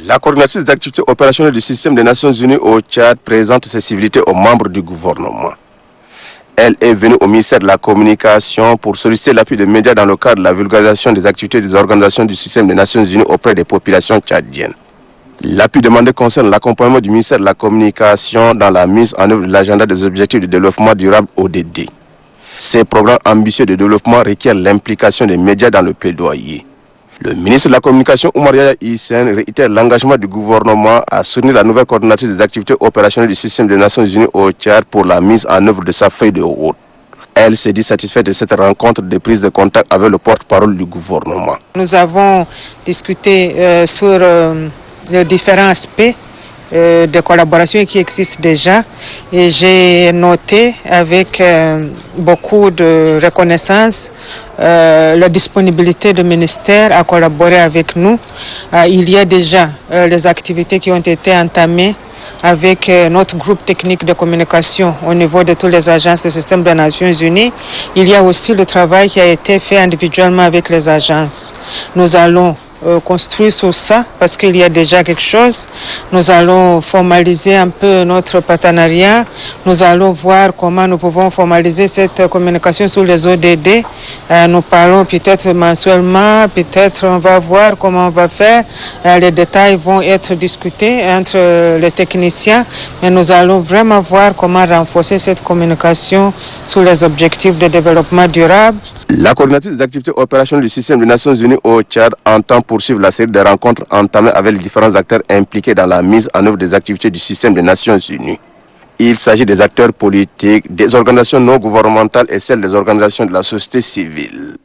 La coordinatrice d'activités opérationnelles du système des Nations Unies au Tchad présente ses civilités aux membres du gouvernement. Elle est venue au ministère de la Communication pour solliciter l'appui des médias dans le cadre de la vulgarisation des activités des organisations du système des Nations Unies auprès des populations tchadiennes. L'appui demandé concerne l'accompagnement du ministère de la Communication dans la mise en œuvre de l'agenda des objectifs de développement durable ODD. Ces programmes ambitieux de développement requièrent l'implication des médias dans le plaidoyer. Le ministre de la Communication, Oumar Yahya Hissène, réitère l'engagement du gouvernement à soutenir la nouvelle coordinatrice des activités opérationnelles du système des Nations Unies au Tchad pour la mise en œuvre de sa feuille de route. Elle s'est dit satisfaite de cette rencontre de prise de contact avec le porte-parole du gouvernement. Nous avons discuté sur les différents aspects de collaboration qui existent déjà et j'ai noté avec beaucoup de reconnaissance la disponibilité du ministère à collaborer avec nous. Il y a déjà les activités qui ont été entamées avec notre groupe technique de communication au niveau de toutes les agences du système des Nations Unies. Il y a aussi le travail qui a été fait individuellement avec les agences. Nous allons construire sur ça parce qu'il y a déjà quelque chose. Nous allons formaliser un peu notre partenariat. Nous allons voir comment nous pouvons formaliser cette communication sur les ODD. Nous parlons peut-être mensuellement, peut-être on va voir comment on va faire. Les détails vont être discutés entre les techniciens, mais nous allons vraiment voir comment renforcer cette communication sur les objectifs de développement durable. La coordinatrice des activités opérationnelles du système des Nations Unies au Tchad entend poursuivre la série de rencontres entamées avec les différents acteurs impliqués dans la mise en œuvre des activités du système des Nations Unies. Il s'agit des acteurs politiques, des organisations non gouvernementales et celles des organisations de la société civile.